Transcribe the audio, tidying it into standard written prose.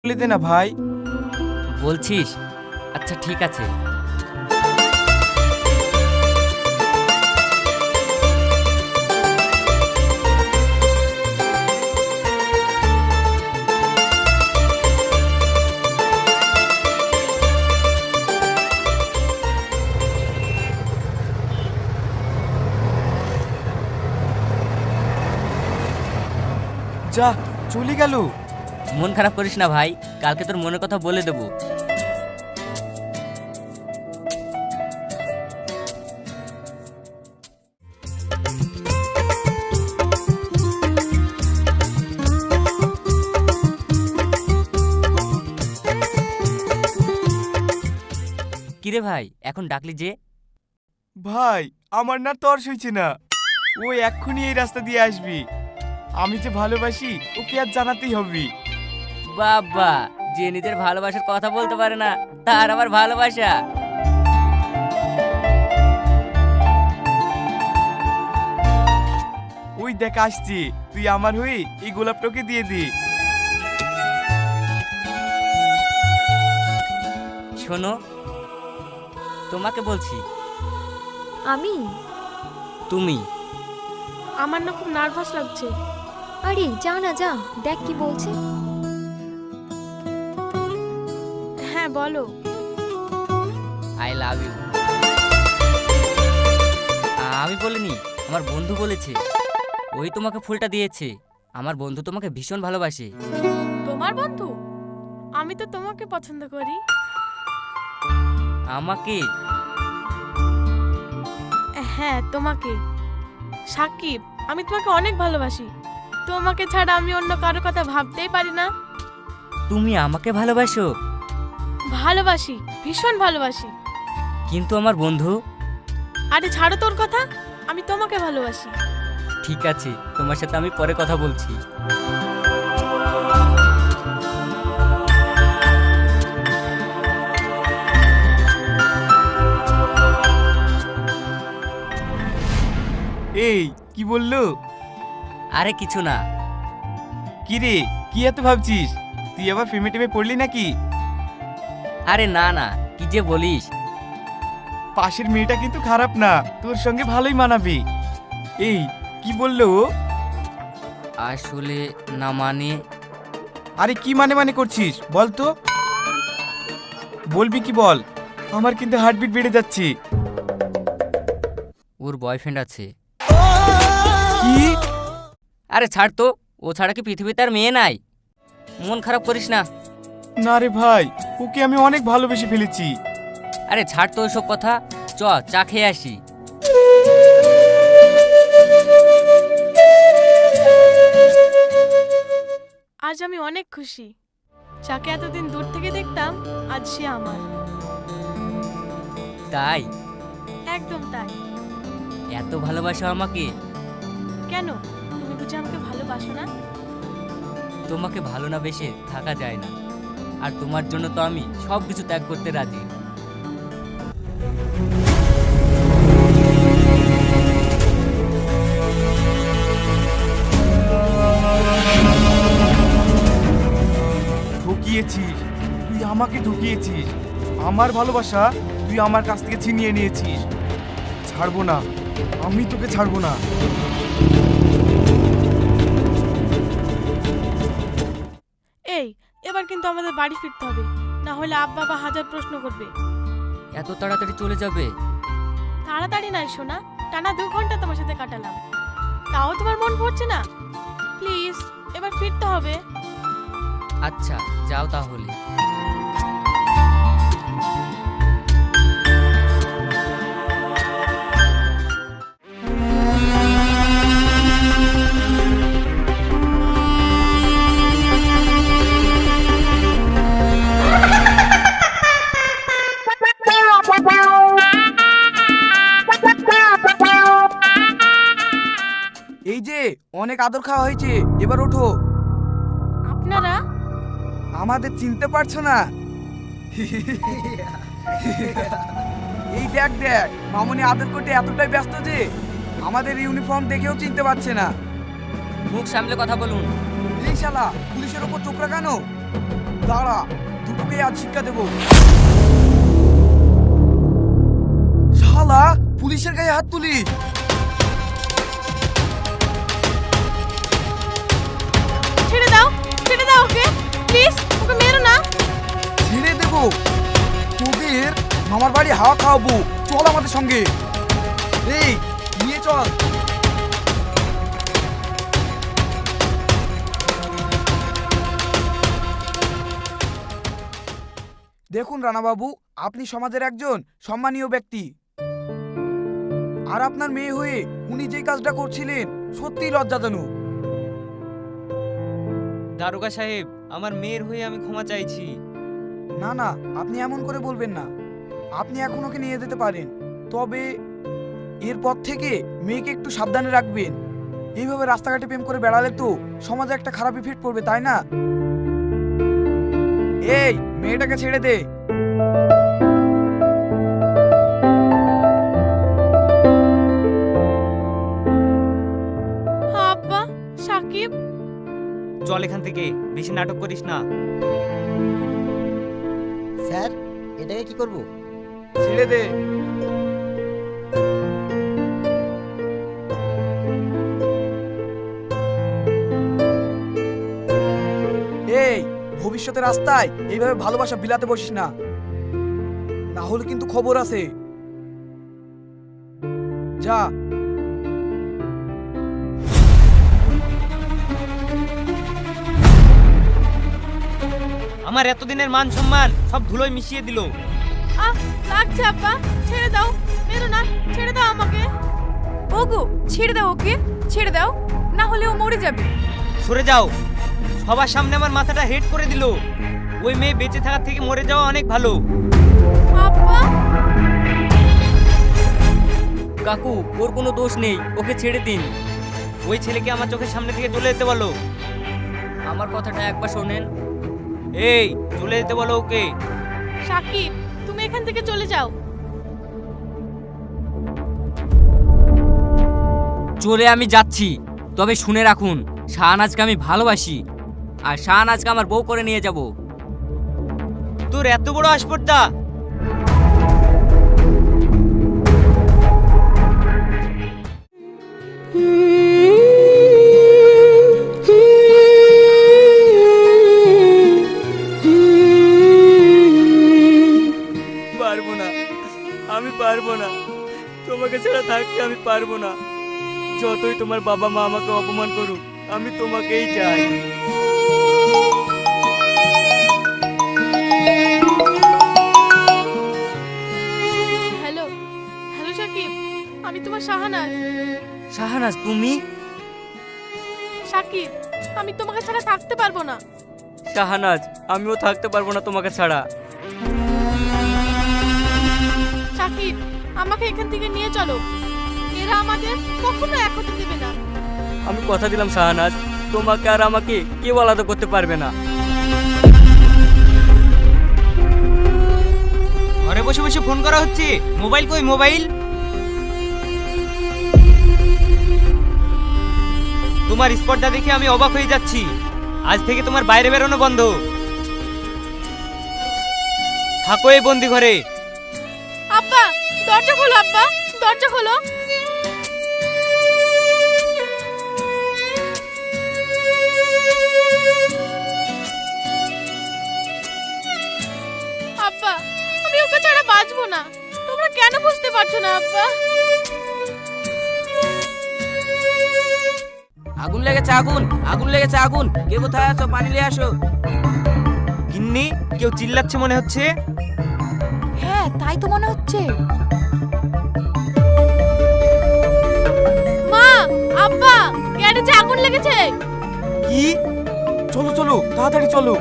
বলে দে না ভাই। বলছিস? আচ্ছা ঠিক আছে। যা চলে গেল। মন খারাপ করিস না ভাই, কালকে তোর মনের কথা বলে দেবো। কিরে ভাই, এখন ডাকলি যে? ভাই আমার না তর সইছে না, ও এক্ষুনি এই রাস্তা দিয়ে আসবি। আমি যে ভালোবাসি ওকে আর জানাতেই হবে। বাবা, যে নিজের ভালোবাসার কথা বলতে পারে না তার আবার ভালোবাসা? ওই দেখ আসছি, তুই আমার হয়ে এই গোলাপটাকে দিয়ে দি। শোনো, তোমাকে বলছি। আমি? তুমি? আমার না খুব নার্ভাস লাগছে। আরে যা না যা, দেখ কি বলছে। হ্যাঁ বলো। I love you. আমি বলিনি, আমার বন্ধু বলেছে। ওই তোমাকে ফুলটা দিয়েছে। আমার বন্ধু তোমাকে ভীষণ ভালোবাসে। তোমার বন্ধু? আমি তো তোমাকে পছন্দ করি। আমাকে? হ্যাঁ তোমাকে। সাকিব, আমি তোমাকে অনেক ভালোবাসি। তোমাকে ছাড়া আমি অন্য কারো কথা ভাবতেই পারি না। তুমি আমাকে ভালোবাসো? ভালোবাসি, ভীষণ ভালোবাসি। কিন্তু আমার বন্ধু? আরে ছাড়ো তোর কথা, আমি তোমাকে ভালোবাসি। ঠিক আছে, তোমার সাথে আমি পরে কথা বলছি। এই কি বললো? আরে কিছু না। কি রে, কি এত ভাবছিস? তুই আবার ফেমে টেমে পড়লি নাকি? আরে না না, কি যে বলিস। পাশের মেয়েটা কিন্তু খারাপ না, তোর সঙ্গে ভালোই মানাবে। এই কি বললো ও? আসলে না মানে। আরে কি মানে মানে করছিস বল তো। বলবি কি বল, আমার কিন্তু হার্টবিট বেড়ে যাচ্ছে। ওর বয়ফ্রেন্ড আছে। কি? আরে ছাড় তো, ও ছাড়া কি পৃথিবীতে আর মেয়ে নাই? মন খারাপ করিস না। না রে ভাই, ওকে আমি অনেক ভালোবেসে ফেলেছি। আরে ছাড় তো ওইসব কথা, চ চা খেয়ে আসি। আজ আমি অনেক খুশি। যাকে এতদিন দূর থেকে দেখতাম, আজ সে আমার। তাই? একদম তাই। এত ভালোবাসো আমাকে? কেন, তুমি বুঝি আমাকে ভালোবাসো না? তোমাকে ভালো না বেশে থাকা যায় না, আর তোমার জন্য তো আমি সব কিছু ত্যাগ করতে রাজি। ঠকিয়েছিস, তুই আমাকে ঠকিয়েছিস। আমার ভালোবাসা তুই আমার কাছ থেকে ছিনিয়ে নিয়েছিস। ছাড়বো না, আমি তোকে ছাড়বো না। এই, এবার কিন্তু আমাদের বাড়ি ফিরতে হবে, না হলে আব্বা বা হাজার প্রশ্ন করবে। এত তাড়াতাড়ি চলে যাবে? তাড়াতাড়ি নয় সোনা, টানা 2 ঘন্টা তোমার সাথে কাটালাম, তাও তোমার মন পড়ছে না? প্লিজ, এবার ফিরতে হবে। আচ্ছা যাও তাহলে। এই যে অনেক আদর খাওয়া হয়েছে, এবার ওঠো। আপনারা? আমাদের চিনতে পারছো না? এই দেখ দেখ, মামুনি আদর করতে এতটাই ব্যস্ত যে আমাদের ইউনিফর্ম দেখেও চিনতে পারছে না। মুখ সামলে কথা বলুন। এই শালা, পুলিশের ওপর চোখ রাখানো। দাঁড়া, দুটোকে আজ শিক্ষা দেবো। শালা পুলিশের গায়ে হাত তুলি। ছেড়ে দাও ওকে, প্লিজ ওকে মেরো না। ছেড়ে দেবো? তোদের মামার বাড়ি হাওয়া খাওয়াবো, চল আমাদের সঙ্গে। এই নিয়ে চল। দেখুন রানাবাবু, আপনি সমাজের একজন সম্মানীয় ব্যক্তি, আর আপনার মেয়ে হয়ে উনি যে কাজটা করছিলেন সত্যিই লজ্জাজনক। দারোগা সাহেব, আমার মেয়ের হয়ে আমি ক্ষমা চাইছি। না না, আপনি এমন করে বলবেন না। আপনি এখন ওকে নিয়ে যেতে পারেন, তবে এরপর থেকে মেয়েকে একটু সাবধানে রাখবেন। এইভাবে রাস্তাঘাটে প্রেম করে বেড়ালে তো সমাজে একটা খারাপ ইফেক্ট পড়বে, তাই না? এই মেয়েটাকে ছেড়ে দে। আব্বা, সাকিব, চল এখান থেকে, বেশি নাটক করিস না। স্যার, এটাকে কি করব? ছেড়ে দে। এই ভবিষ্যতের রাস্তায় এইভাবে ভালোবাসা বিলাতে বসিস না, না হলে কিন্তু খবর আছে। যা। আমার এতদিনের মান সম্মান সব ধুলোয় মিশিয়ে দিল। আহ, লাগছে আব্বা, ছেড়ে দাও, মেরো না, ছেড়ে দাও আমাকে। ওগো, ছেড়ে দাও ওকে, ছেড়ে দাও, না হলে ও মরে যাবে। সরে যাও, সবার সামনে আমার মাথাটা হেড করে দিল। ওই মেয়ে বেঁচে থাকার থেকে মরে যাওয়া অনেক ভালো। আব্বা, কাকু, ওর কোনো দোষ নেই, ওকে ছেড়ে দিন। ওই ছেলেকে আমার চোখের সামনে থেকে চলে যেতে বলো। আমার কথাটা একবার শোনেন। এই, চলে যেতে বলো ওকে। সাকিব, তুমি এখান থেকে চলে যাও। চলে আমি যাচ্ছি, তবে শুনে রাখুন, শাহনাজকে আমি ভালোবাসি, আর শাহনাজকে আমার বউ করে নিয়ে যাব। তোর এত বড় আসপর্দা! পারবো না, আমি পারবো না, তোমাকে ছাড়া থাকতে আমি পারবো না। যতই তোমার বাবা মা আমাকে অপমান করুক, আমি তোমাকেই চাই। হ্যালো হ্যালো সাকিব, আমি তোমার শাহানাজ। শাহনাজ, তুমি? সাকিব, আমি তোমাকে ছাড়া থাকতে পারবো না। শাহনাজ, আমিও থাকতে পারবো না তোমাকে ছাড়া। সাকিব, আমাকে এখান থেকে নিয়ে চলো, এরা আমাদের কখনো এক হতে দেবে না। আমি কথা দিলাম শাহনাজ, তোমাকে আর আমাকে কেউ আলাদা করতে পারবে না। ঘরে বসে বসে ফোন করা হচ্ছে, মোবাইল কই মোবাইল? তোমার স্পর্ধা দেখে আমি অবাক হয়ে যাচ্ছি। আজ থেকে তোমার বাইরে বেরোনো বন্ধ। থাকো এই বন্দি ঘরে। আব্বা, দরজা খোলো, আব্বা, দরজা খোলো। আব্বা, আমি ওকে ছাড়া বাঁচবো না। তোমরা কেন বুঝতে পারছো না আব্বা? আগুন লেগেছে, আগুন, আগুন লেগেছে, আগুন! কে কোথায় আছো? পানি নিয়ে আসো। গিন্নি, কেউ চিল্লাচ্ছে মনে হচ্ছে। হ্যাঁ, তাই তো মনে হচ্ছে। মা, আব্বা, গ্যারেজে আগুন লেগেছে। কি? চলো চলো, তাড়াতাড়ি চলো।